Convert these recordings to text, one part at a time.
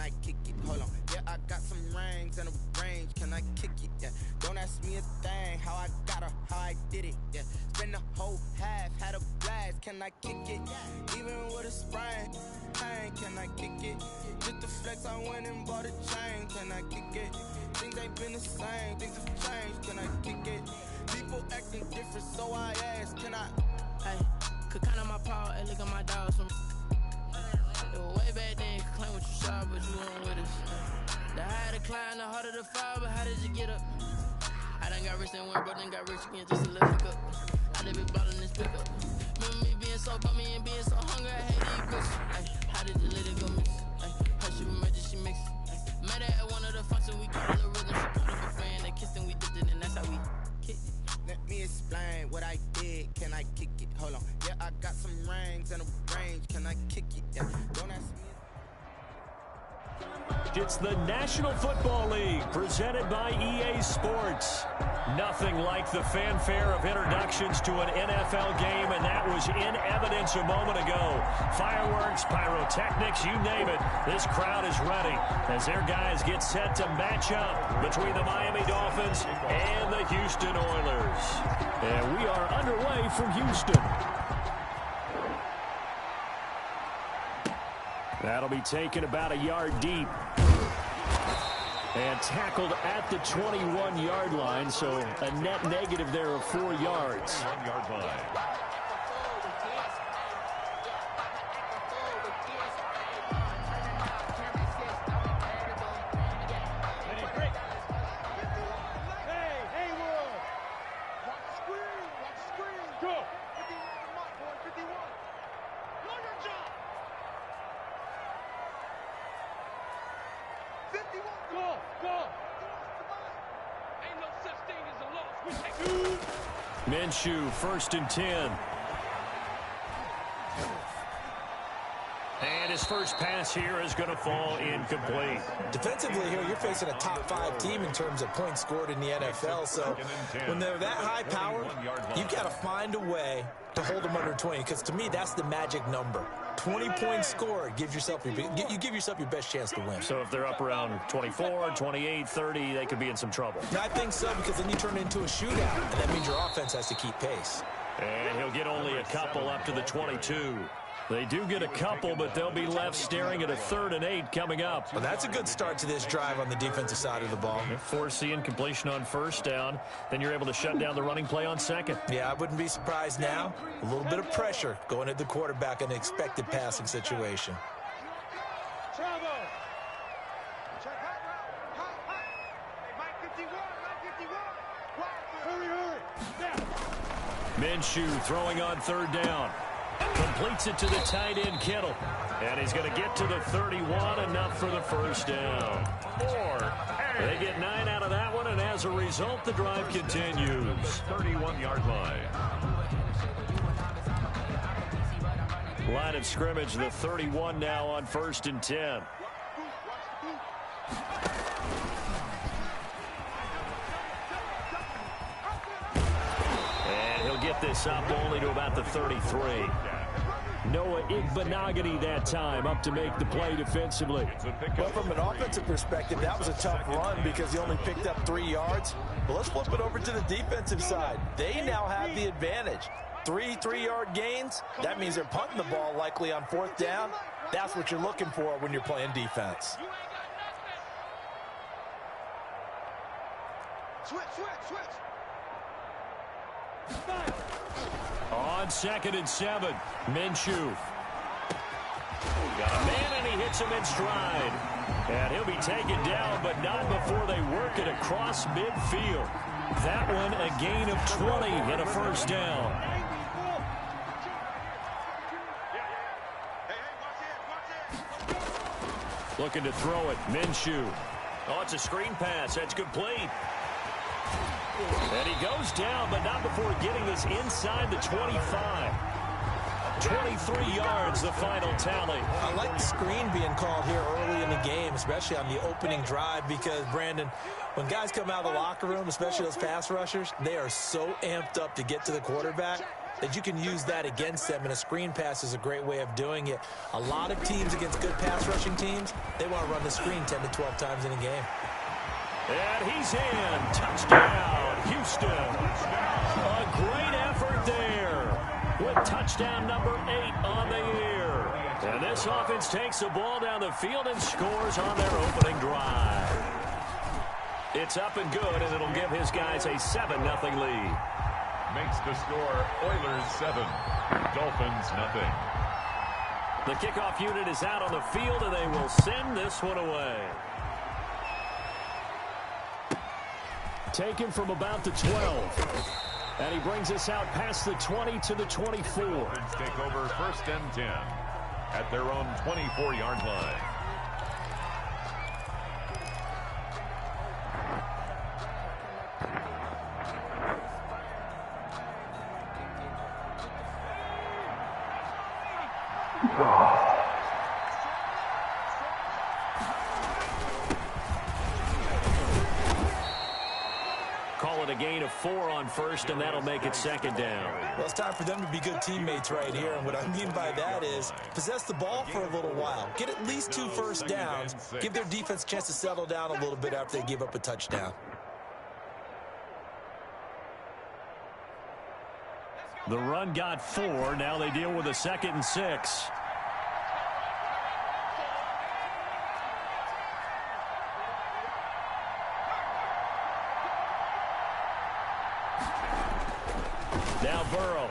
I kick it? Hold on. Yeah, I got some rings and a range. Can I kick it? Yeah. Don't ask me a thing. How I got her, how I did it. Yeah. Spend the whole half, had a blast. Can I kick it? Even with a sprain, pain. Can I kick it? Just the flex, I went and bought a chain. Can I kick it? Things ain't been the same. Things have changed. Can I kick it? People acting different, so I ask. Can I? Hey, could count on my paw and look at my dogs from. It was way back then, could claim what you saw, but you weren't with us. The higher the climb, the harder the fall, but how did you get up? I done got rich and went, but then got rich again, just a little up. I live it ballin' this pickup. Remember me being so bummy and being so hungry, I hate these bitches. Ay, how did you let it go miss? Ay, how she made it, she mixed. Met her at one of the functions, we called it a rhythm. She called up a friend, they kissed and we dipped it, and that's how we kicked it. Let me explain what I did. Can I kick it? Hold on. Yeah, I got some rings and a range. Can I kick it? Yeah. Don't ask me. It's the National Football League presented by EA Sports. Nothing like the fanfare of introductions to an NFL game, and that was in evidence a moment ago. Fireworks, pyrotechnics, you name it. This crowd is ready as their guys get set to match up between the Miami Dolphins and the Houston Oilers. And we are underway from Houston. That'll be taken about a yard deep. And tackled at the 21-yard line, so a net negative there of 4 yards. 1-yard line. Minshew, 1st and 10. And his first pass here is going to fall incomplete. Defensively here, you're facing a top 5 team in terms of points scored in the NFL. So when they're that high powered, you've got to find a way to hold them under 20. Because to me, that's the magic number. 20 points scored gives yourself you give yourself your best chance to win. So if they're up around 24, 28, 30, they could be in some trouble. I think so, because then you turn it into a shootout, and that means your offense has to keep pace. And he'll get only a couple up to the 22. They do get a couple, but they'll be left staring at a 3rd and 8 coming up. Well, that's a good start to this drive on the defensive side of the ball. Force the incompletion on 1st down, then you're able to shut down the running play on 2nd. Yeah, I wouldn't be surprised now. A little bit of pressure going at the quarterback in an expected passing situation. Minshew throwing on 3rd down. Completes it to the tight end, Kittle. And he's going to get to the 31, enough for the 1st down. They get 9 out of that one, and as a result, the drive continues. 31-yard line. Line of scrimmage, the 31 now on 1st and 10. And he'll get this up only to about the 33. Noah Igbenogany that time up to make the play defensively. Well, from an offensive perspective, that was a tough run because he only picked up 3 yards. But let's flip it over to the defensive side. They now have the advantage. 3 3-yard gains. That means they're punting the ball likely on 4th down. That's what you're looking for when you're playing defense. Switch. On 2nd and 7, Minshew. Got a man, and he hits him in stride. And he'll be taken down, but not before they work it across midfield. That one a gain of 20 and a 1st down. Looking to throw it, Minshew. Oh, it's a screen pass. That's complete. And he goes down, but not before getting this inside the 25. 23 yards, the final tally. I like the screen being called here early in the game, especially on the opening drive, because, Brandon, when guys come out of the locker room, especially those pass rushers, they are so amped up to get to the quarterback. that you can use that against them, and a screen pass is a great way of doing it. A lot of teams against good pass rushing teams, they want to run the screen 10 to 12 times in a game. And he's in. Touchdown, Houston. A great effort there with touchdown number 8 on the year. And this offense takes the ball down the field and scores on their opening drive. It's up and good, and it'll give his guys a 7-0 lead. Makes the score Oilers 7, Dolphins nothing. The kickoff unit is out on the field, and they will send this one away. Taken from about the 12. And he brings us out past the 20 to the 24. Dolphins take over 1st and 10 at their own 24-yard line. Call it a gain of 4 on first, and that'll make it 2nd down. Well, it's time for them to be good teammates right here, and what I mean by that is possess the ball for a little while. Get at least 2 first downs. Give their defense a chance to settle down a little bit after they give up a touchdown. The run got 4. Now they deal with a 2nd and 6. Now Burrow.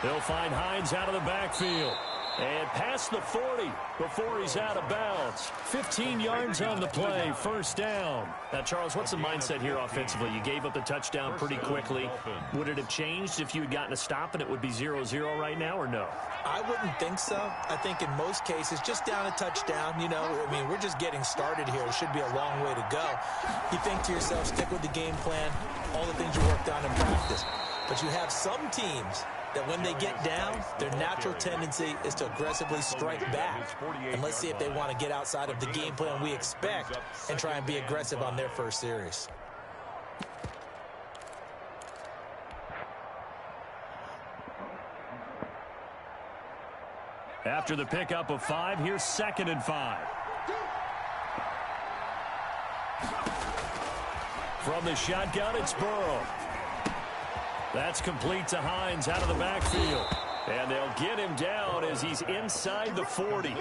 He'll find Hines out of the backfield. And past the 40 before he's out of bounds. 15 yards on the play, 1st down. Now, Charles, what's the mindset here offensively? You gave up the touchdown pretty quickly. Would it have changed if you had gotten a stop and it would be 0-0 right now, or no? I wouldn't think so. I think in most cases, just down a touchdown, you know, I mean, we're just getting started here. It should be a long way to go. You think to yourself, stick with the game plan, all the things you worked on in practice. But you have some teams that when they get down, their natural tendency is to aggressively strike back. And let's see if they want to get outside of the game plan we expect and try and be aggressive on their first series. After the pickup of 5, here's 2nd and 5. From the shotgun, it's Burrow. That's complete to Hines out of the backfield. And they'll get him down as he's inside the 40.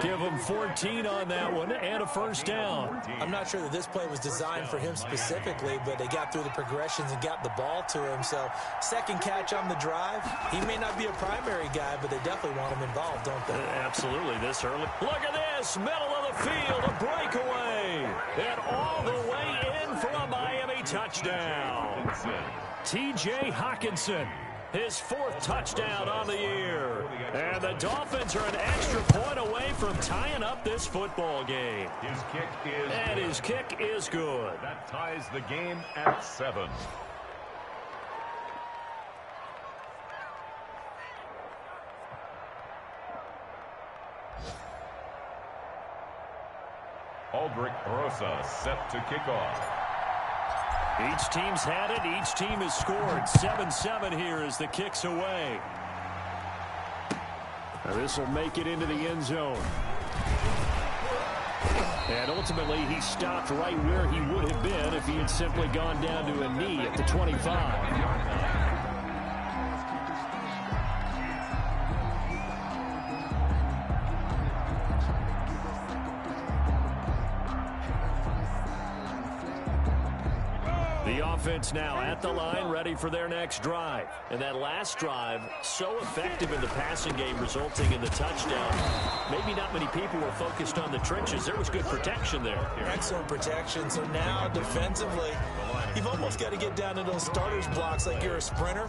Give him 14 on that one and a 1st down. I'm not sure that this play was designed for him specifically, but they got through the progressions and got the ball to him. So 2nd catch on the drive. He may not be a primary guy, but they definitely want him involved, don't they? Absolutely, this early. Look at this, middle of the field, a breakaway. And all the way in for a Miami touchdown. T.J. Hockenson, his 4th touchdown on the year. And the Dolphins are an extra point away from tying up this football game. His kick is good. That ties the game at 7. Aldrich Rosa set to kick off. Each team's had it. Each team has scored. 7-7 here as the kick's away. Now this will make it into the end zone. And ultimately, he stopped right where he would have been if he had simply gone down to a knee at the 25. Offense now at the line, ready for their next drive. And that last drive, so effective in the passing game, resulting in the touchdown. Maybe not many people were focused on the trenches. There was good protection there. Excellent protection. So now, defensively, you've almost got to get down to those starters blocks like you're a sprinter.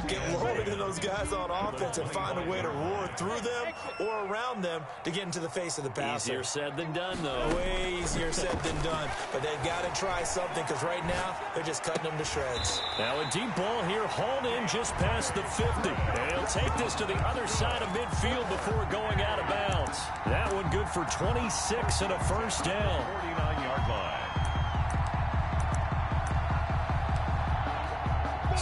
Get loaded in those guys on offense and find a way to roar through them or around them to get into the face of the passer. Easier said than done, though. Way easier said than done. But they've got to try something because right now, they're just cutting them to shreds. Now a deep ball here, hauled in just past the 50. And he'll take this to the other side of midfield before going out of bounds. That one good for 26 and a 1st down. 49-yard line.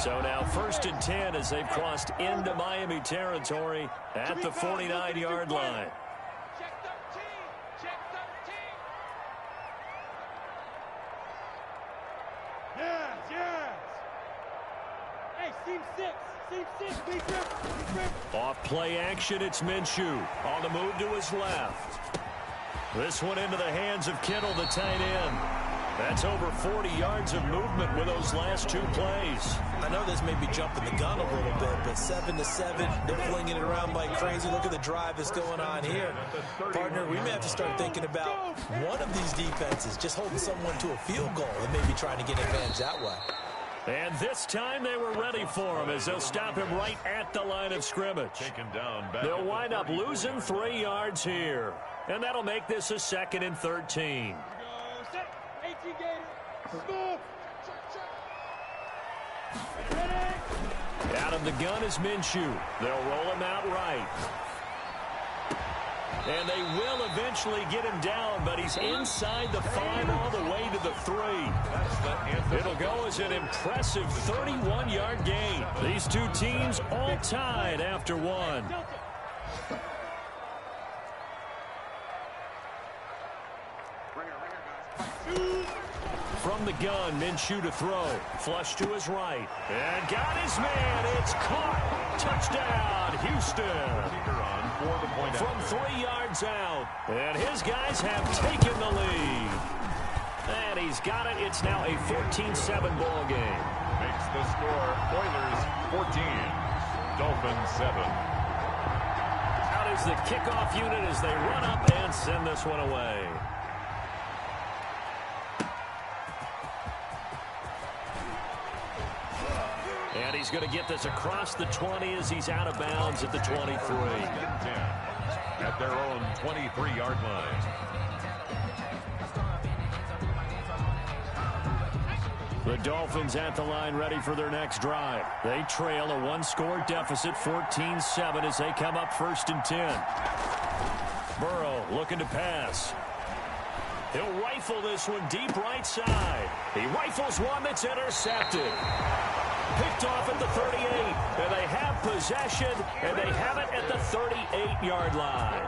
So now 1st and 10 as they've crossed into Miami territory at the 49-yard line. Check 13. Check 13. Yes, yes. Hey, seam 6. Seam 6. Be grip. Off play action, it's Minshew. On the move to his left. This one into the hands of Kittle, the tight end. That's over 40 yards of movement with those last 2 plays. I know this may be jumping the gun a little bit, but 7-7, they're flinging it around like crazy. Look at the drive that's going on here. Partner, we may have to start thinking about one of these defenses just holding someone to a field goal and maybe trying to get advantage that way. And this time they were ready for him as they'll stop him right at the line of scrimmage. They'll wind up losing 3 yards here. And that'll make this a 2nd and 13. Out of the gun is Minshew. They'll roll him out right. And they will eventually get him down, but he's inside the 5 all the way to the 3. It'll go as an impressive 31-yard gain. These 2 teams all tied after 1. From the gun, Minshew to throw. Flush to his right. And got his man. It's caught. Touchdown, Houston. From 3 yards out. And his guys have taken the lead. And he's got it. It's now a 14-7 ball game. Makes the score Oilers 14, Dolphins 7. Out is the kickoff unit as they run up and send this one away. And he's going to get this across the 20 as he's out of bounds at the 23. At their own 23-yard line. The Dolphins at the line ready for their next drive. They trail a 1-score deficit, 14-7 as they come up 1st and 10. Burrow looking to pass. He'll rifle this one deep right side. He rifles one that's intercepted. Picked off at the 38, and they have possession, and they have it at the 38-yard line.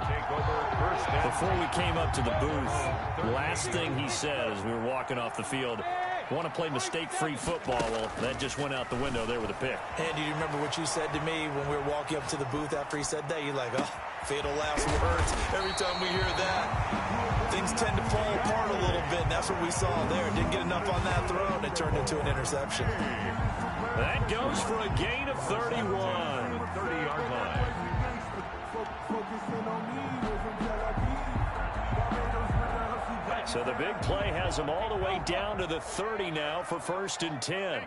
Before we came up to the booth, last thing he said as we were walking off the field, want to play mistake-free football. Well, that just went out the window there with a pick. And do you remember what you said to me when we were walking up to the booth after he said that? You're like, oh, fatal last words. Every time we hear that, things tend to fall apart a little bit, and that's what we saw there. Didn't get enough on that throw, and it turned into an interception. That goes for a gain of 31. 30-yard line. So the big play has them all the way down to the 30 now for 1st and 10.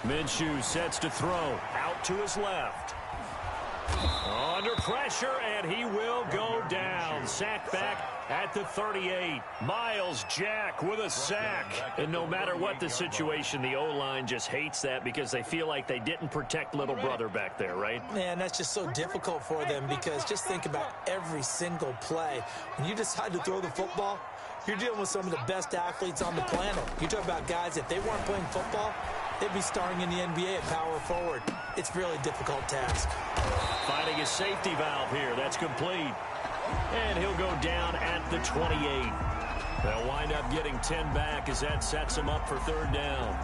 Minshew sets to throw. Out to his left. Under pressure, and he will go down. Sacked back at the 38. Miles Jack with a sack. And no matter what the situation, the O-line just hates that because they feel like they didn't protect little brother back there, right? Man, that's just so difficult for them because just think about every single play. When you decide to throw the football, you're dealing with some of the best athletes on the planet. You talk about guys, if they weren't playing football, they'd be starring in the NBA at power forward. It's a really difficult task. Finding a safety valve here. That's complete. And he'll go down at the 28. They'll wind up getting 10 back as that sets him up for 3rd down.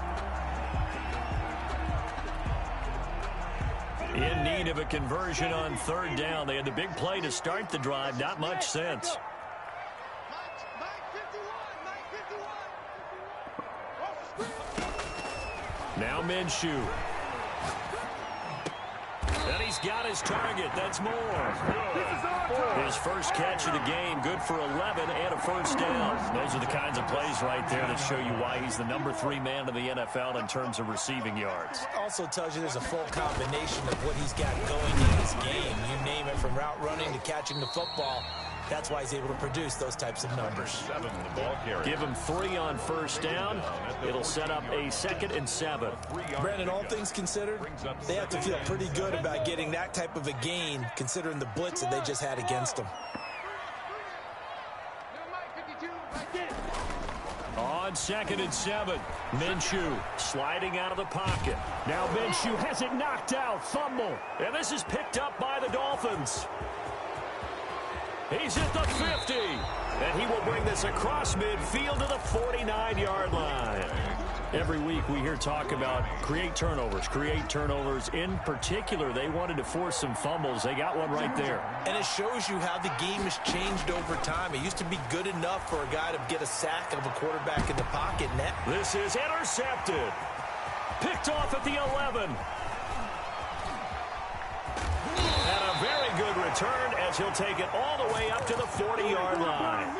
In need of a conversion on 3rd down. They had the big play to start the drive. Not much sense. Now Minshew. And he's got his target. That's more. His first catch of the game, good for 11 and a 1st down. Those are the kinds of plays right there that show you why he's the number 3 man in the NFL in terms of receiving yards. Also tells you there's a full combination of what he's got going in his game. You name it, from route running to catching the football. That's why he's able to produce those types of numbers. Give him 3 on 1st down. It'll set up a 2nd and 7. Brandon, all things considered, they have to feel pretty good about getting that type of a gain, considering the blitz that they just had against them. On 2nd and 7, Minshew sliding out of the pocket. Now Minshew has it knocked out, fumble. And this is picked up by the Dolphins. He's at the 50. And he will bring this across midfield to the 49-yard line. Every week we hear talk about create turnovers. In particular, they wanted to force some fumbles. They got one right there. And it shows you how the game has changed over time. It used to be good enough for a guy to get a sack of a quarterback in the pocket. This is intercepted. Picked off at the 11. And a very good return as he'll take it all the way up to the 40-yard line.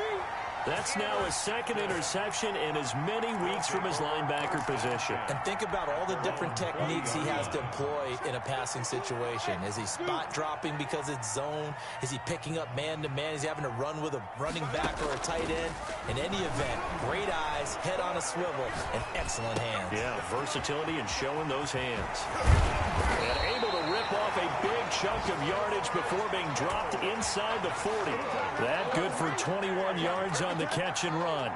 That's now his second interception in as many weeks from his linebacker position. And think about all the different techniques he has to employ in a passing situation. Is he spot dropping because it's zone? Is he picking up man-to-man? Is he having to run with a running back or a tight end? In any event, great eyes, head on a swivel, and excellent hands. Yeah, versatility and showing those hands. And able to rip off a big chunk of yardage before being dropped inside the 40. That good for 21 yards on the catch and run.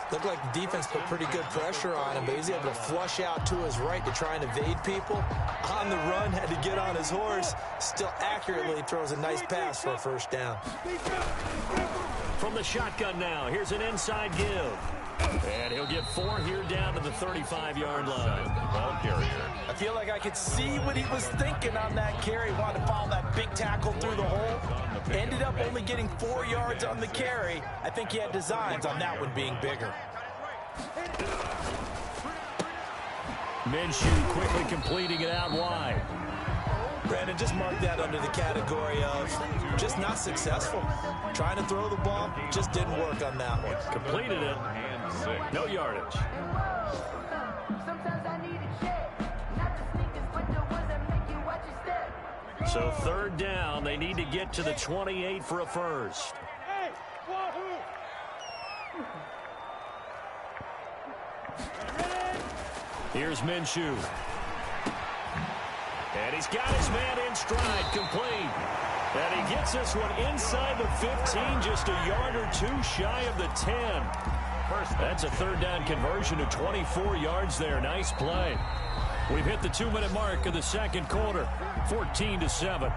Looked like the defense put pretty good pressure on him, but he's able to flush out to his right to try and evade people. On the run, had to get on his horse. Still accurately throws a nice pass for a first down. From the shotgun now, here's an inside give. And he'll get 4 here down to the 35-yard line. Ball carrier. I feel like I could see what he was thinking on that carry. Wanted to follow that big tackle through the hole. Ended up only getting 4 yards on the carry. I think he had designs on that one being bigger. Minshew quickly completing it out wide. Brandon, just mark that under the category of just not successful. Trying to throw the ball, just didn't work on that one. Completed it. No yardage. So 3rd down, they need to get to the 28 for a first. Here's Minshew. And he's got his man in stride, complete. And he gets this one inside the 15, just a yard or two shy of the 10. That's a 3rd down conversion to 24 yards there. Nice play. We've hit the 2-minute mark of the 2nd quarter, 14-7.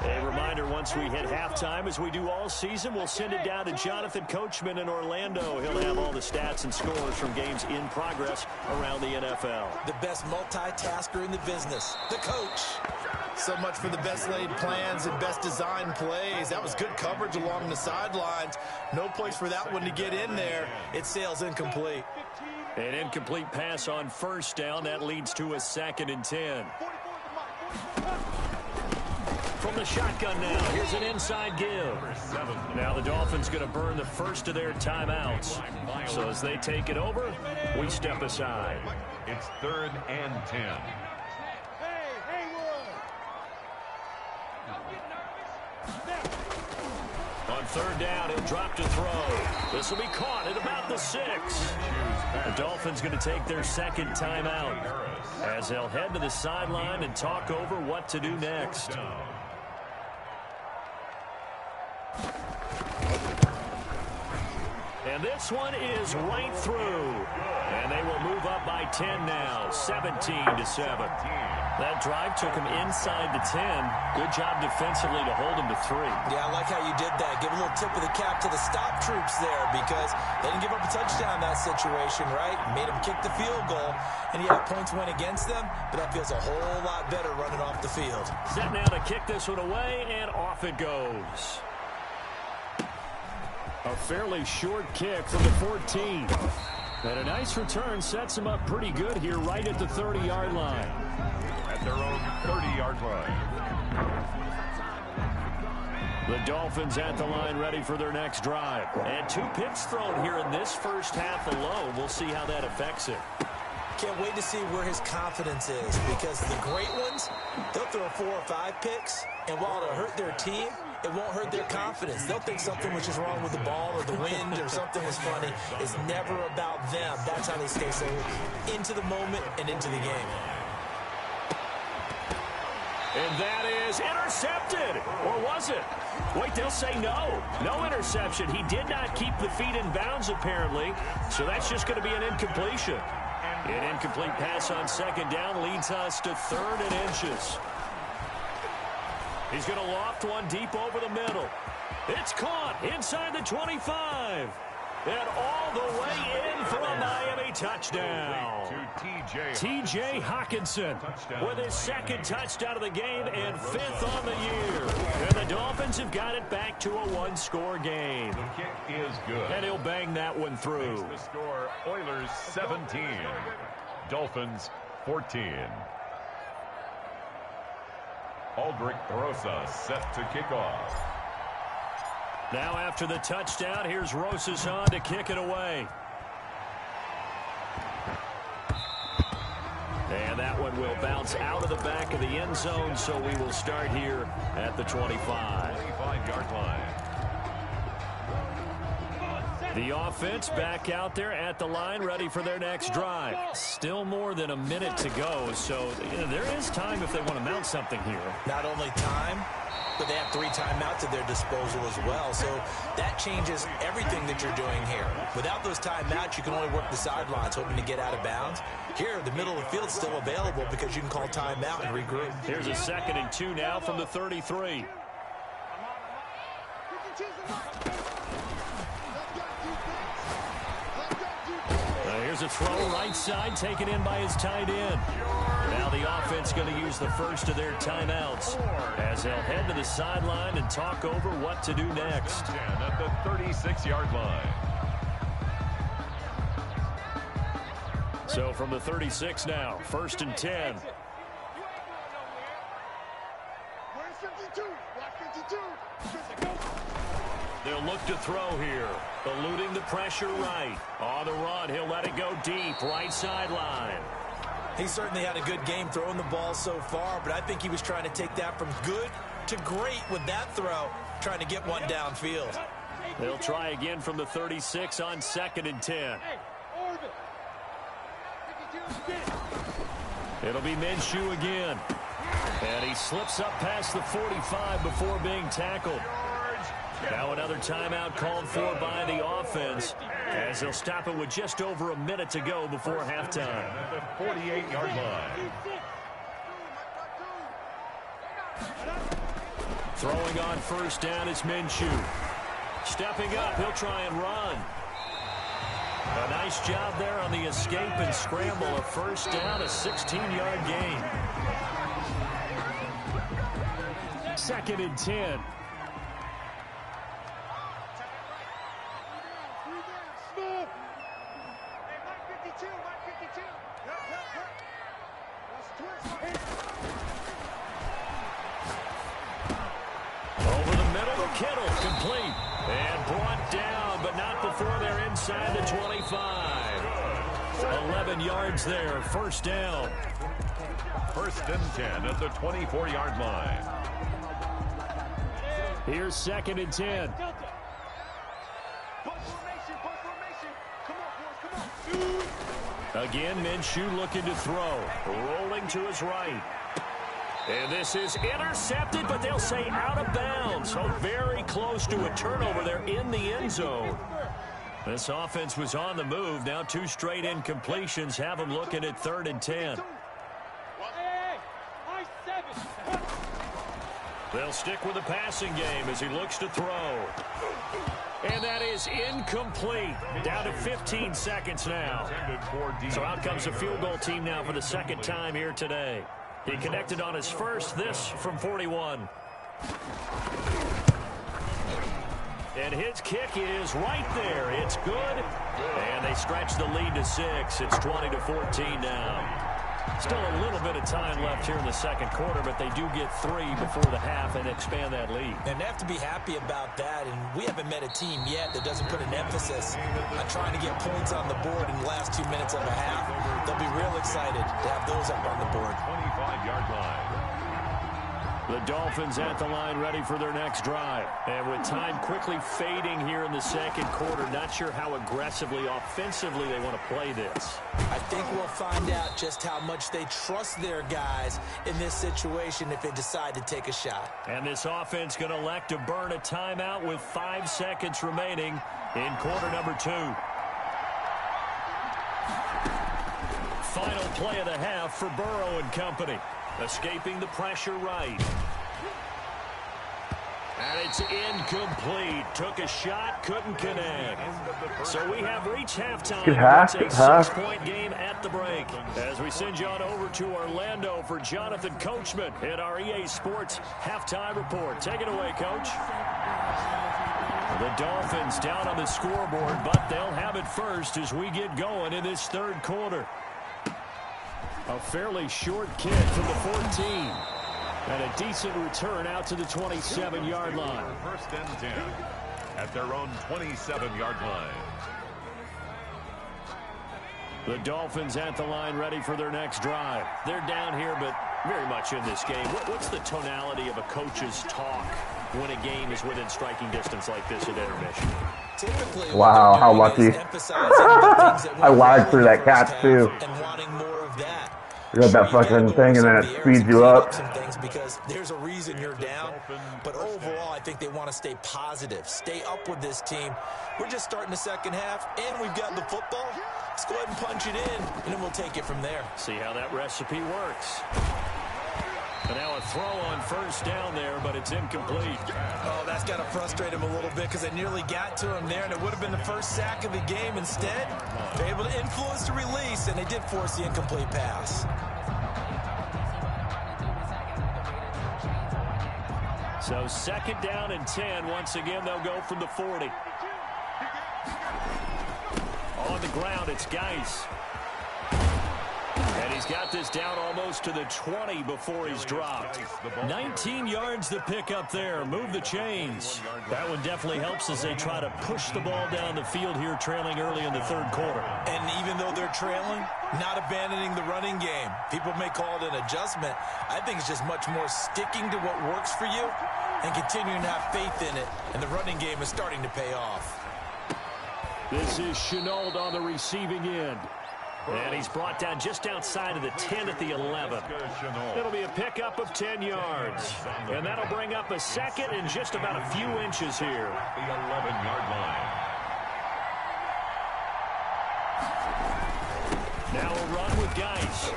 A reminder, once we hit halftime, as we do all season, we'll send it down to Jonathan Coachman in Orlando. He'll have all the stats and scores from games in progress around the NFL. The best multitasker in the business, the coach. So much for the best laid plans and best designed plays. That was good coverage along the sidelines. No place for that one to get in there. It sails incomplete. An incomplete pass on 1st down. That leads to a 2nd and 10. From the shotgun now, here's an inside give. Now the Dolphins going to burn the first of their timeouts. So as they take it over, we step aside. It's 3rd and 10. On 3rd down, he'll drop to throw. This will be caught at about the 6. The Dolphins going to take their 2nd timeout as they'll head to the sideline and talk over what to do next. And this one is right through. And they will move up by 10 now, 17-7. That drive took him inside the 10. Good job defensively to hold him to 3. Yeah, I like how you did that. Give a little tip of the cap to the stop troops there because they didn't give up a touchdown in that situation, right? Made them kick the field goal, and yeah, points went against them, but that feels a whole lot better running off the field. Set now to kick this one away, and off it goes. A fairly short kick from the 14. And a nice return sets him up pretty good here right at the 30-yard line. At their own 30-yard line. The Dolphins at the line ready for their next drive. And 2 picks thrown here in this first half alone. We'll see how that affects it. Can't wait to see where his confidence is because the great ones, they'll throw 4 or 5 picks, and while it'll hurt their team, it won't hurt their confidence. They'll think something was just wrong with the ball or the wind or something was funny. It's never about them. That's how they stay so into the moment and into the game. And that is intercepted. Or was was it? Wait, they'll say no. No interception. He did not keep the feet in bounds, apparently, so that's just going to be an incompletion. An incomplete pass on second down leads us to 3rd and inches. He's going to loft one deep over the middle. It's caught inside the 25. And all the way in for a Miami touchdown. T.J. Hockenson with his 2nd touchdown of the game and 5th on the year. And the Dolphins have got it back to a 1-score game. The kick is good. And he'll bang that one through. Makes the score Oilers 17, Dolphins 14. Aldrich Rosas set to kick off. Now after the touchdown, here's Rosas on to kick it away. And that one will bounce out of the back of the end zone, so we will start here at the 25. 25-yard line. The offense back out there at the line, ready for their next drive. Still more than a minute to go, so there is time if they want to mount something here. Not only time, but they have 3 timeouts at their disposal as well, so that changes everything that you're doing here. Without those timeouts, you can only work the sidelines, hoping to get out of bounds. Here, the middle of the field is still available because you can call timeout and regroup. Here's a 2nd and 2 now from the 33. Here's a throw right side taken in by his tight end. Now the offense going to use the first of their timeouts as they'll head to the sideline and talk over what to do next. At the 36-yard line. So from the 36 now, 1st and 10. They'll look to throw here. Eluding the pressure right. On the run, he'll let it go deep. Right sideline. He certainly had a good game throwing the ball so far, but I think he was trying to take that from good to great with that throw, trying to get one downfield. They'll try again from the 36 on 2nd and 10. It'll be Minshew again. And he slips up past the 45 before being tackled. Now another timeout called for by the offense as they'll stop it with just over a minute to go before halftime. At the 48-yard line. Throwing on 1st down is Minshew. Stepping up, he'll try and run. A nice job there on the escape and scramble. A 1st down, a 16-yard gain. 2nd and 10. Over the middle to Kittle, complete. And brought down, but not before they're inside the 25. 11 yards there, 1st down. 1st and 10 at the 24-yard line. Here's 2nd and 10. Again, Minshew looking to throw. Rolling to his right. And this is intercepted, but they'll say out of bounds. So very close to a turnover there in the end zone. This offense was on the move. Now 2 straight incompletions have them looking at 3rd and 10. They'll stick with the passing game as he looks to throw. And that is incomplete. Down to 15 seconds now. So out comes the field goal team now for the 2nd time here today. He connected on his first, this from 41. And his kick is right there. It's good. And they stretch the lead to 6. It's 20-14 now. Still a little bit of time left here in the 2nd quarter, but they do get 3 before the half and expand that lead. And they have to be happy about that, and we haven't met a team yet that doesn't put an emphasis on trying to get points on the board in the last 2 minutes of a half. They'll be real excited to have those up on the board. 25-yard line. The Dolphins at the line ready for their next drive. And with time quickly fading here in the second quarter, not sure how aggressively, offensively they want to play this. I think we'll find out just how much they trust their guys in this situation if they decide to take a shot. And this offense going to elect to burn a timeout with 5 seconds remaining in quarter number 2. Final play of the half for Burrow and company. Escaping the pressure right. And it's incomplete. Took a shot, couldn't connect. So we have reached halftime. It's a 6-point game at the break. As we send you on over to Orlando for Jonathan Coachman in our EA Sports Halftime Report. Take it away, Coach. The Dolphins down on the scoreboard, but they'll have it first as we get going in this third quarter. A fairly short kick from the 14. And a decent return out to the 27-yard line. First and 10 at their own 27-yard line. The Dolphins at the line ready for their next drive. They're down here, but very much in this game. What's the tonality of a coach's talk when a game is within striking distance like this at intermission? Typically, wow, how lucky. I lagged through that catch, too. And wanting more of that. You got that fucking thing, and then it speeds you up. Because there's a reason you're down. But overall, I think they want to stay positive. Stay up with this team. We're just starting the second half, and we've got the football. Let's go ahead and punch it in, and then we'll take it from there. See how that recipe works. And now a throw on first down there, but it's incomplete. Oh, that's got to frustrate him a little bit because they nearly got to him there, and it would have been the first sack of the game. Instead, they're able to influence the release, and they did force the incomplete pass. So second down and 10. Once again, they'll go from the 40. On the ground, it's Geis. And he's got this down almost to the 20 before he's dropped. 19 yards to pick up there. Move the chains. That one definitely helps as they try to push the ball down the field here, trailing early in the third quarter. And even though they're trailing, not abandoning the running game. People may call it an adjustment. I think it's just much more sticking to what works for you and continuing to have faith in it. And the running game is starting to pay off. This is Chenault on the receiving end. And he's brought down just outside of the 10 at the 11. It'll be a pickup of 10 yards. And that'll bring up a second and just about a few inches here. The 11-yard line. Now a run with Geis.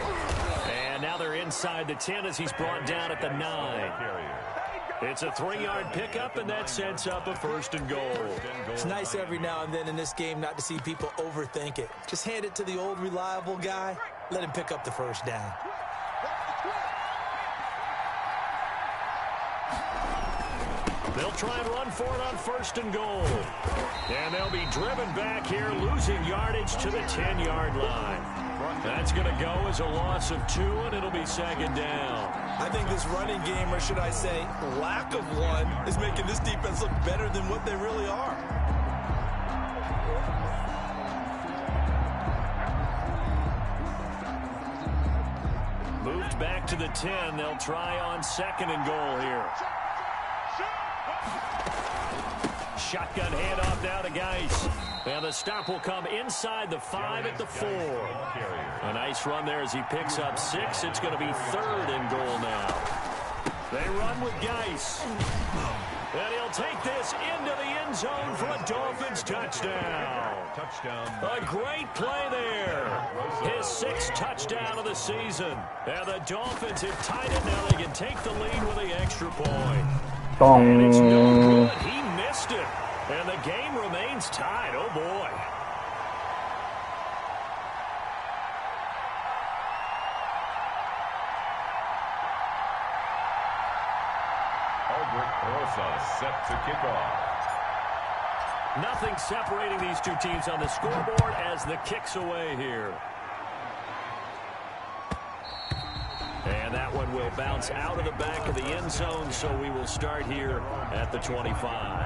And now they're inside the 10 as he's brought down at the 9. It's a 3-yard pickup, and that sets up a first and goal. It's nice every now and then in this game not to see people overthink it. Just hand it to the old reliable guy. Let him pick up the first down. They'll try and run for it on first and goal. And they'll be driven back here, losing yardage to the 10-yard line. That's going to go as a loss of 2, and it'll be second down. I think this running game, or should I say lack of one, is making this defense look better than what they really are. Moved back to the 10. They'll try on second and goal here. Shotgun handoff now to Geis. And the stop will come inside the 5 at the 4. A nice run there as he picks up 6. It's going to be third and goal now. They run with Geis. And he'll take this into the end zone for a Dolphins touchdown. A great play there. His 6th touchdown of the season. And the Dolphins have tied it. Now they can take the lead with the extra point. And it's no good. He missed it. And the game remains tied. Oh, boy. Albert Rosa set to kick off. Nothing separating these two teams on the scoreboard as the kick's away here. And that one will bounce out of the back of the end zone, so we will start here at the 25.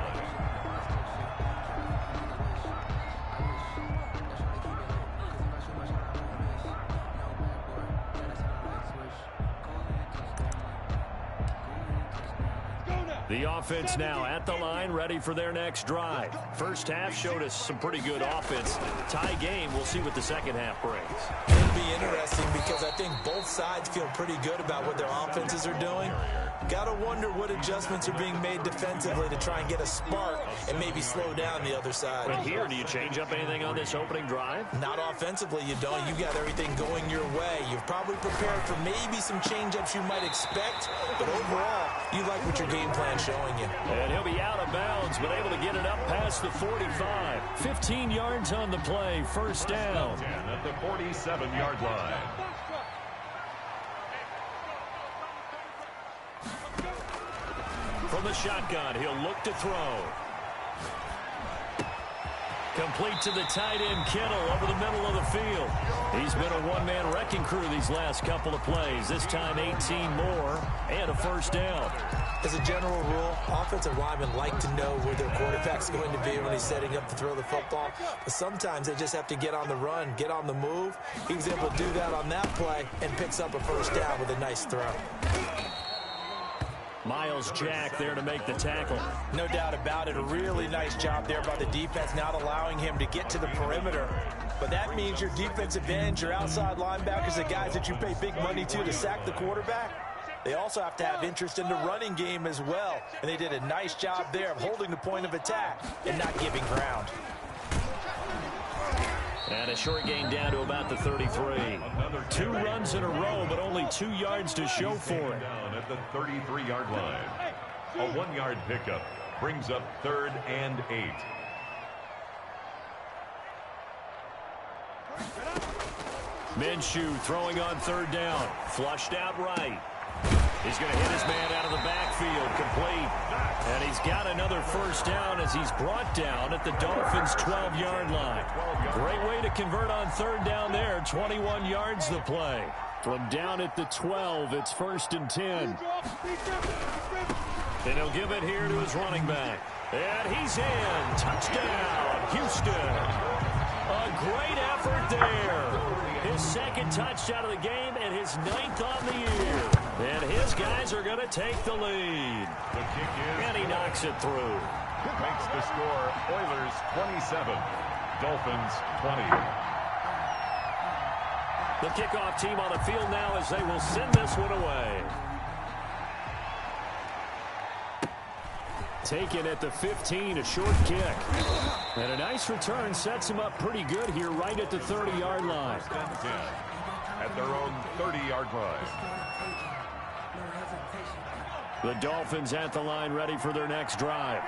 The offense now at the line, ready for their next drive. First half showed us some pretty good offense. Tie game, we'll see what the second half brings. It'll be interesting because I think both sides feel pretty good about what their offenses are doing. Got to wonder what adjustments are being made defensively to try and get a spark and maybe slow down the other side. But here, do you change up anything on this opening drive? Not offensively, you don't. You got everything going your way. You've probably prepared for maybe some change-ups you might expect, but overall, you like what your game plan's showing you. And he'll be out of bounds, but able to get it up past the 45. 15 yards on the play, first down. 10 at the 47-yard line. From the shotgun, he'll look to throw. Complete to the tight end, Kittle, over the middle of the field. He's been a one-man wrecking crew these last couple of plays. This time 18 more and a first down. As a general rule, offensive linemen like to know where their quarterback's going to be when he's setting up to throw the football. But sometimes they just have to get on the run, get on the move. He was able to do that on that play and picks up a first down with a nice throw. Miles Jack there to make the tackle. No doubt about it. A really nice job there by the defense, not allowing him to get to the perimeter. But that means your defensive ends, your outside linebackers, the guys that you pay big money to sack the quarterback, they also have to have interest in the running game as well. And they did a nice job there of holding the point of attack and not giving ground. And a short gain down to about the 33. 2 runs in a row, but only 2 yards to show for it. Down at the 33-yard line. A 1-yard pickup brings up 3rd and 8. Minshew throwing on 3rd down. Flushed out right. He's going to hit his man out of the backfield, complete. And he's got another first down as he's brought down at the Dolphins' 12-yard line. Great way to convert on 3rd down there. 21 yards the play. From down at the 12, it's 1st and 10. And he'll give it here to his running back. And he's in. Touchdown, Houston. A great effort there. His 2nd touchdown of the game and his 9th on the year. And his guys are going to take the lead. The kick is, and he knocks it through. Makes the score Oilers 27, Dolphins 20. The kickoff team on the field now as they will send this one away. Taken at the 15, a short kick. And a nice return sets him up pretty good here right at the 30-yard line. At their own 30-yard line. The Dolphins at the line ready for their next drive.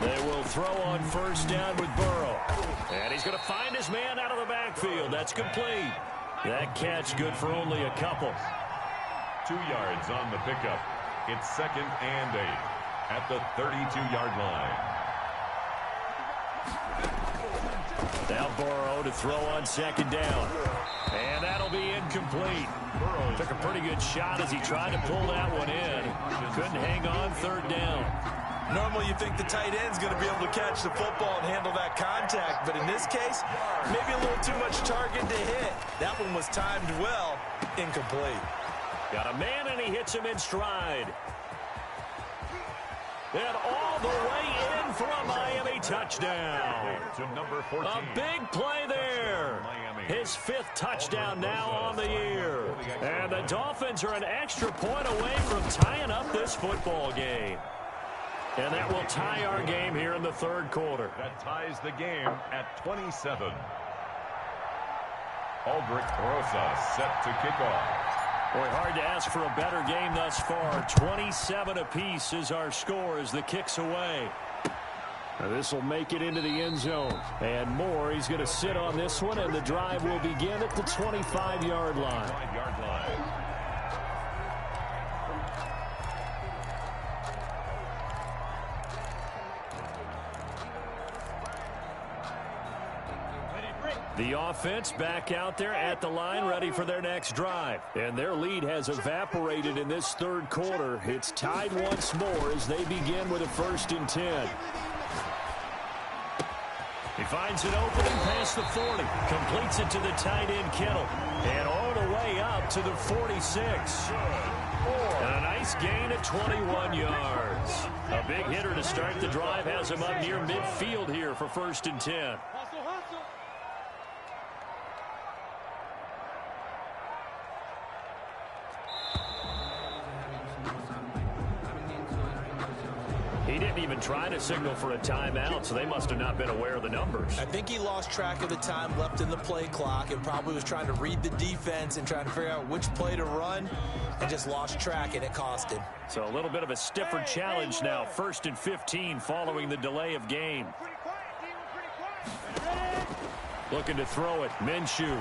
They will throw on 1st down with Burrow. And he's going to find his man out of the backfield. That's complete. That catch good for only a couple. 2 yards on the pickup. It's 2nd and 8 at the 32-yard line. Now Burrow to throw on 2nd down. And that'll be incomplete. Burrow took a pretty good shot as he tried to pull that one in. Couldn't hang on 3rd down. Normally you think the tight end's going to be able to catch the football and handle that contact, but in this case, maybe a little too much target to hit. That one was timed well, incomplete. Got a man and he hits him in stride. And all the way in for a Miami touchdown. To number 14. A big play there. His 5th touchdown now on the year. And the Dolphins are an extra point away from tying up this football game. And that will tie our game here in the 3rd quarter. That ties the game at 27. Aldrich Rosa set to kick off. Boy, hard to ask for a better game thus far. 27 apiece is our score as the kick's away. This will make it into the end zone. And more, he's going to sit on this one, and the drive will begin at the 25-yard line. The offense back out there at the line, ready for their next drive. And their lead has evaporated in this 3rd quarter. It's tied once more as they begin with a 1st and 10. He finds an opening past the 40. Completes it to the tight end, Kittle. And all the way up to the 46. And a nice gain of 21 yards. A big hitter to start the drive has him up near midfield here for 1st and 10. Hustle, hustle. He didn't even try to signal for a timeout, so they must have not been aware of the numbers. I think he lost track of the time left in the play clock and probably was trying to read the defense and trying to figure out which play to run and just lost track, and it cost him. So a little bit of a stiffer challenge now. 1st and 15 following the delay of game. Looking to throw it. Minshew.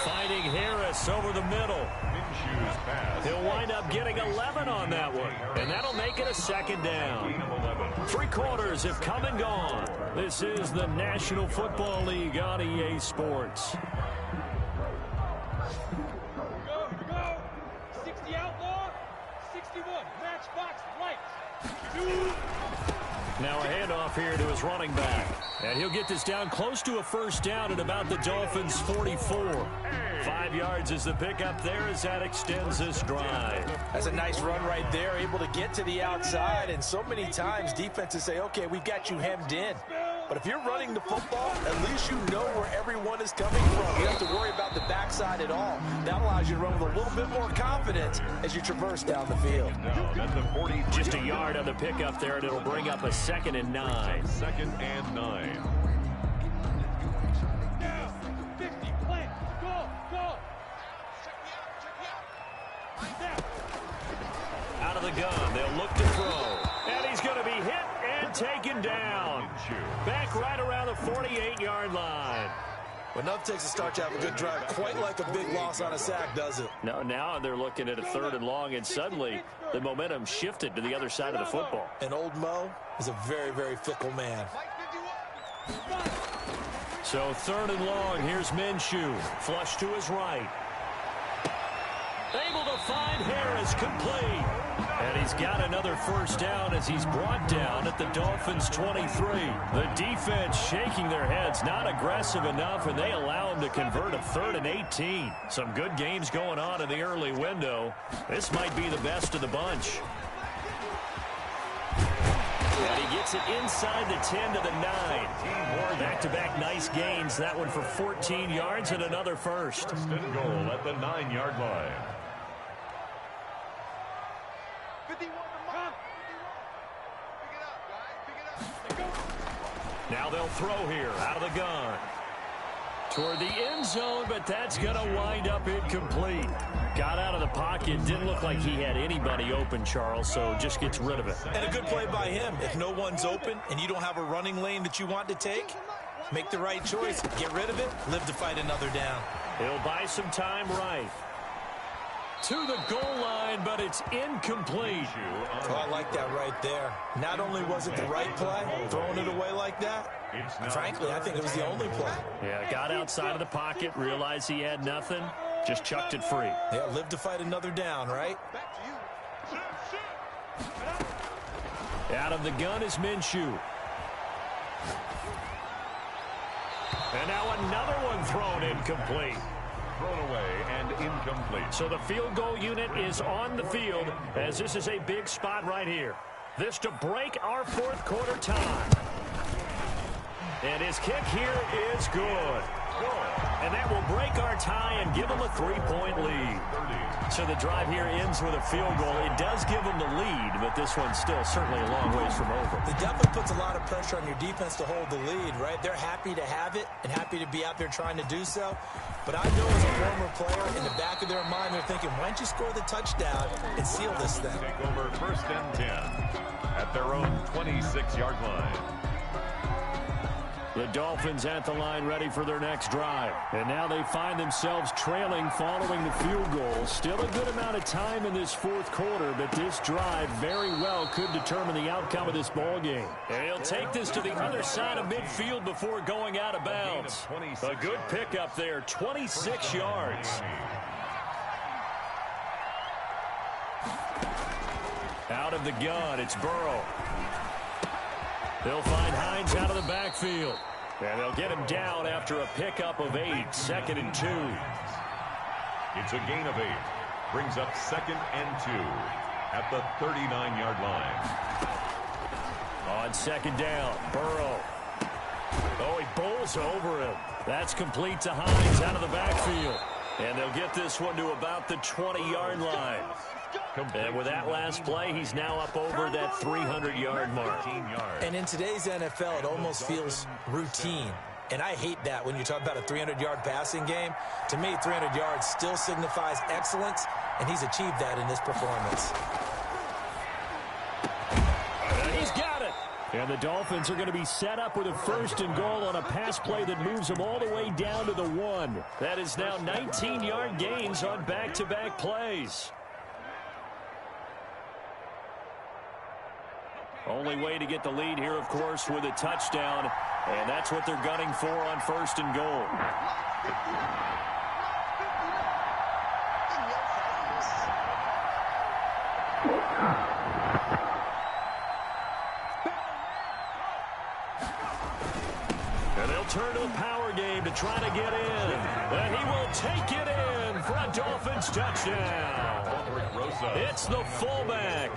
Finding Harris over the middle. Minshew's pass. He'll wind up getting 11 on that one. And that'll make it a 2nd down. 3 quarters have come and gone. This is the National Football League on EA Sports. Go, go. 60 outlaw, 61. Matchbox lights. Now a handoff here to his running back. And he'll get this down close to a 1st down at about the Dolphins' 44. 5 yards is the pickup there as that extends this drive. That's a nice run right there, able to get to the outside. And so many times defenses say, okay, we've got you hemmed in. But if you're running the football, at least you know where everyone is coming from. You don't have to worry about the backside at all. That allows you to run with a little bit more confidence as you traverse down the field. Just a yard on the pickup there, and it'll bring up a 2nd and 9. 2nd and 9. Now, 50, play. Go, go. Out of the gun, they'll look to throw. And he's going to be hit and taken down. Back right around the 48-yard line. Well, enough takes a start to have a good drive. Quite like a big loss on a sack, does it? No, now they're looking at a 3rd and long, and suddenly the momentum shifted to the other side of the football. And old Mo is a very, very fickle man. So 3rd and long, here's Minshew. Flush to his right. Able to find Harris, complete. And he's got another 1st down as he's brought down at the Dolphins' 23. The defense shaking their heads, not aggressive enough, and they allow him to convert a 3rd and 18. Some good games going on in the early window. This might be the best of the bunch. And he gets it inside the 10 to the 9. Back-to-back nice gains. That one for 14 yards and another 1st. 1st and goal at the 9-yard line. Now they'll throw here out of the gun. Toward the end zone, but that's going to wind up incomplete. Got out of the pocket. Didn't look like he had anybody open, Charles, so just gets rid of it. And a good play by him. If no one's open and you don't have a running lane that you want to take, make the right choice. Get rid of it. Live to fight another down. He'll buy some time right. To the goal line, but it's incomplete. Oh, I like that right there. Not only was it the right play, throwing it away like that, and frankly, I think it was the only play. Yeah, got outside of the pocket, realized he had nothing, just chucked it free. Yeah, live to fight another down, right? Out of the gun is Minshew. And now another one thrown incomplete. Thrown away and incomplete. So the field goal unit is on the field as this is a big spot right here. This to break our 4th quarter time. And his kick here is good. And that will break our tie and give them a 3-point lead. So the drive here ends with a field goal. It does give them the lead, but this one's still certainly a long ways from over. It definitely puts a lot of pressure on your defense to hold the lead, right? They're happy to have it and happy to be out there trying to do so. But I know as a former player, in the back of their mind, they're thinking, why don't you score the touchdown and seal this thing? Take over 1st and 10 at their own 26-yard line. The Dolphins at the line ready for their next drive. And now they find themselves trailing following the field goal. Still a good amount of time in this 4th quarter, but this drive very well could determine the outcome of this ball game. And he'll take this to the other side of midfield before going out of bounds. A good pickup there, 26 yards. Out of the gun, it's Burrow. They'll find Hines out of the backfield. And they'll get him down after a pickup of 8, 2nd and 2. It's a gain of 8. brings up 2nd and 2 at the 39-yard line. On 2nd down, Burrow. Oh, he bowls over him. That's complete to Hines out of the backfield. And they'll get this one to about the 20-yard line. And with that last play, he's now up over that 300-yard mark. And in today's NFL, it almost feels routine. And I hate that when you talk about a 300-yard passing game. To me, 300 yards still signifies excellence, and he's achieved that in this performance. And he's got it. And the Dolphins are going to be set up with a 1st and goal on a pass play that moves them all the way down to the 1. That is now 19-yard gains on back-to-back plays. Only way to get the lead here, of course, with a touchdown. And that's what they're gunning for on 1st and goal. And they'll turn to a power game to try to get in. And he will take it in for a Dolphins touchdown. It's the fullback.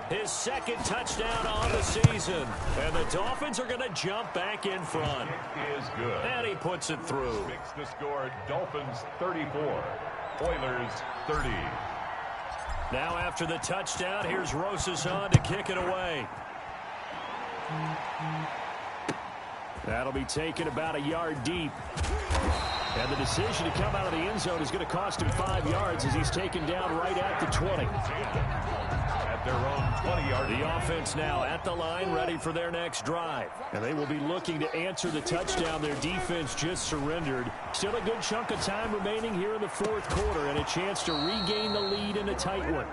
His 2nd touchdown on the season. And the Dolphins are going to jump back in front. It is good. And he puts it through. Makes the score Dolphins 34, Oilers 30. Now after the touchdown, here's Rosas on to kick it away. That'll be taken about a yard deep. And the decision to come out of the end zone is going to cost him 5 yards as he's taken down right at the 20. At their own 20-yard line. The offense now at the line, ready for their next drive. And they will be looking to answer the touchdown their defense just surrendered. Still a good chunk of time remaining here in the 4th quarter and a chance to regain the lead in a tight one.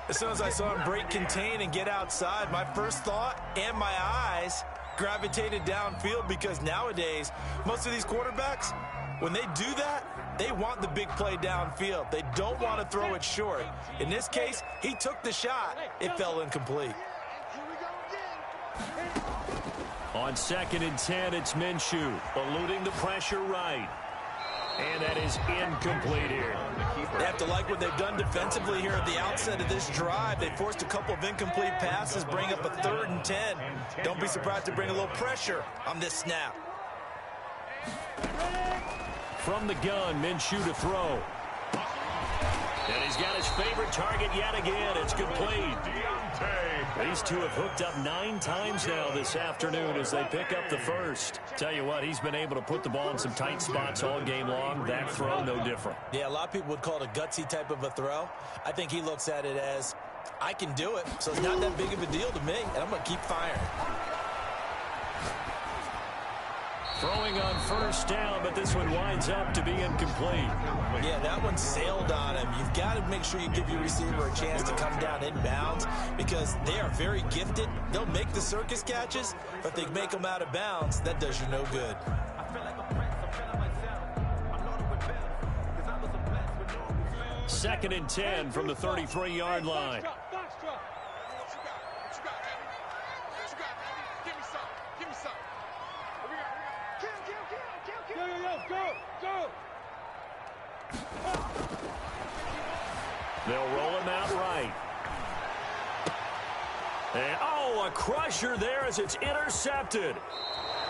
As soon as I saw him break contain and get outside, my first thought and my eyes gravitated downfield, because nowadays, most of these quarterbacks, when they do that, they want the big play downfield. They don't want to throw it short. In this case, he took the shot. It fell incomplete. On 2nd and 10, it's Minshew, eluding the pressure right. And that is incomplete here. They have to like what they've done defensively here at the outset of this drive. They forced a couple of incomplete passes, bring up a 3rd and 10. Don't be surprised to bring a little pressure on this snap. From the gun, Minshew to throw. And he's got his favorite target yet again. It's complete. These two have hooked up 9 times now this afternoon as they pick up the first. Tell you what, he's been able to put the ball in some tight spots all game long. That throw, no different. Yeah, a lot of people would call it a gutsy type of a throw. I think he looks at it as, I can do it, so it's not that big of a deal to me, and I'm going to keep firing. Throwing on 1st down, but this one winds up to be incomplete. Yeah, that one sailed on him. You've got to make sure you give your receiver a chance to come down inbounds, because they are very gifted. They'll make the circus catches, but if they make them out of bounds, that does you no good. 2nd and 10 from the 33-yard line. They'll roll him out right. And, oh, a crusher there as it's intercepted.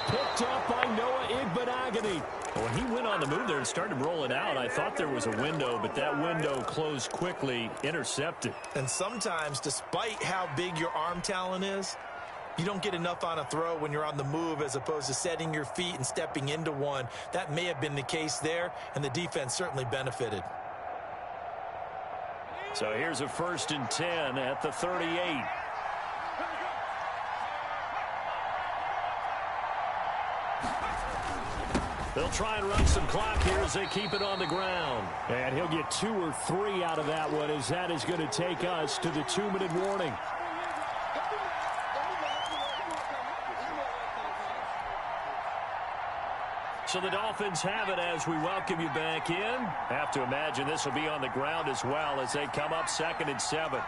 Picked up by Noah Igbenogany. When he went on the move there and started rolling out, I thought there was a window, but that window closed quickly, intercepted. And sometimes, despite how big your arm talent is, you don't get enough on a throw when you're on the move as opposed to setting your feet and stepping into one. That may have been the case there, and the defense certainly benefited. So here's a 1st and 10 at the 38. They'll try and run some clock here as they keep it on the ground. And he'll get 2 or 3 out of that one, as that is going to take us to the 2-minute warning. So the Dolphins have it as we welcome you back in. Have to imagine this will be on the ground as well as they come up 2nd and 7.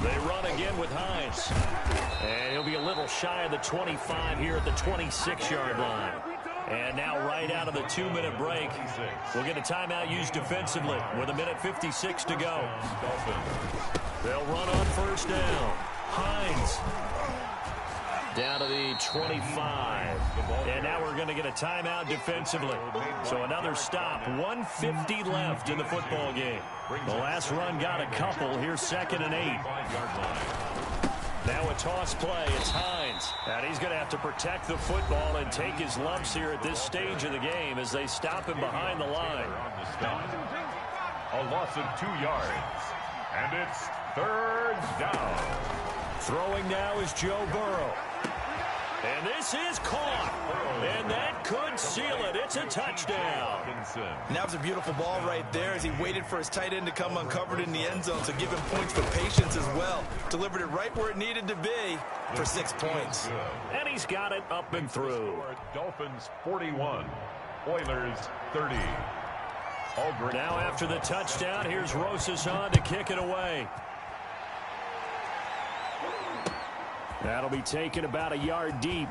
They run again with Hines. And he'll be a little shy of the 25 here at the 26-yard line. And now right out of the 2-minute break, we'll get a timeout used defensively with 1:56 to go. They'll run on first down. Hines down to the 25. And now we're going to get a timeout defensively. So another stop. 1:50 left in the football game. The last run got a couple. Here's 2nd and 8. Now a toss play. It's Hines. And he's going to have to protect the football and take his lumps here at this stage of the game as they stop him behind the line. A loss of 2 yards. And it's 3rd down. Throwing now is Joe Burrow. And this is caught. And that could seal it. It's a touchdown. And that was a beautiful ball right there as he waited for his tight end to come uncovered in the end zone. So give him points for patience as well. Delivered it right where it needed to be for 6 points. And he's got it up and through. Dolphins 41. Oilers 30. Now after the touchdown, here's Rosas on to kick it away. That'll be taken about a yard deep.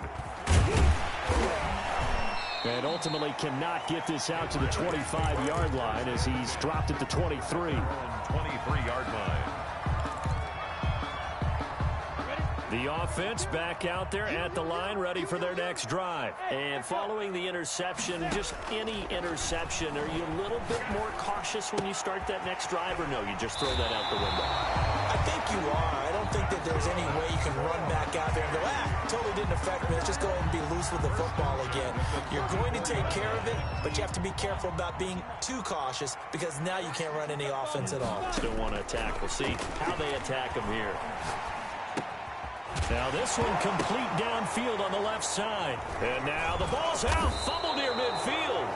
And ultimately cannot get this out to the 25-yard line as he's dropped at the 23. 23-yard line. The offense back out there at the line, ready for their next drive. And following the interception, just any interception, are you a little bit more cautious when you start that next drive, or no, you just throw that out the window? I think you are. I don't think that there's any way you can run back out there and go, totally didn't affect me. Let's just go ahead and be loose with the football again. You're going to take care of it, but you have to be careful about being too cautious because now you can't run any offense at all. Still want to attack. We'll see how they attack him here. Now this one complete downfield on the left side. And now the ball's out. Fumble near midfield.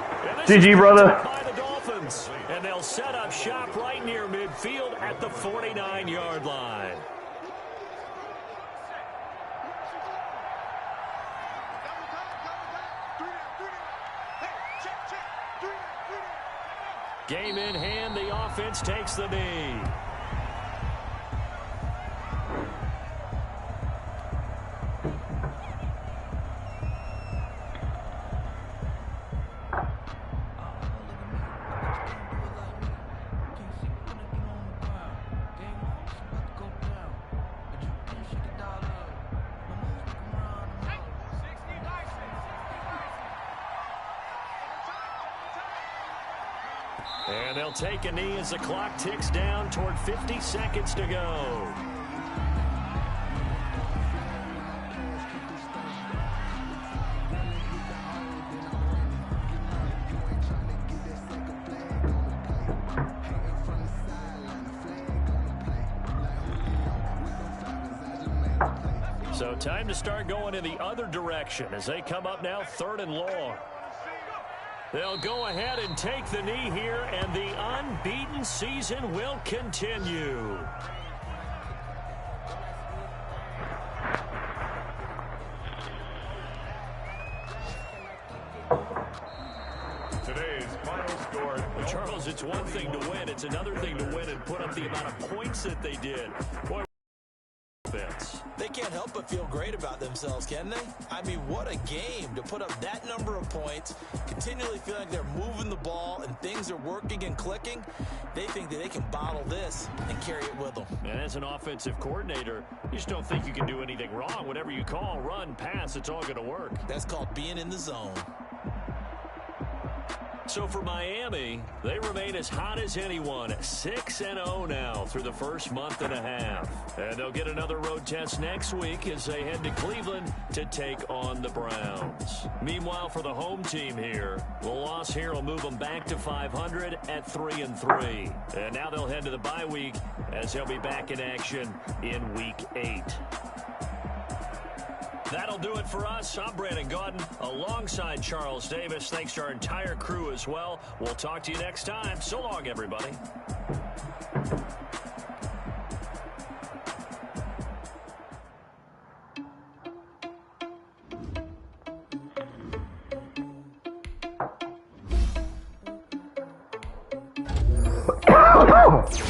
GG, brother. By the Dolphins. And they'll set up shop right near midfield at the 49-yard line. Game in hand. The offense takes the knee. And they'll take a knee as the clock ticks down toward 50 seconds to go. So time to start going in the other direction as they come up now 3rd and long. They'll go ahead and take the knee here, and the unbeaten season will continue. Today's final score. Well, Charles, it's one thing to win. It's another thing to win and put up the amount of points that they did. Boy, they can't help but feel great about themselves, can they? I mean, what a game to put up that number of points, continually feel like they're moving the ball and things are working and clicking. They think that they can bottle this and carry it with them. And as an offensive coordinator, you just don't think you can do anything wrong. Whatever you call, run, pass, it's all going to work. That's called being in the zone. So for Miami, they remain as hot as anyone, 6-0 now through the first month and a half. And they'll get another road test next week as they head to Cleveland to take on the Browns. Meanwhile, for the home team here, the loss here will move them back to 500 at 3-3. And now they'll head to the bye week as they'll be back in action in Week 8. That'll do it for us. I'm Brandon Gaudin alongside Charles Davis. Thanks to our entire crew as well. We'll talk to you next time. So long, everybody. Oh!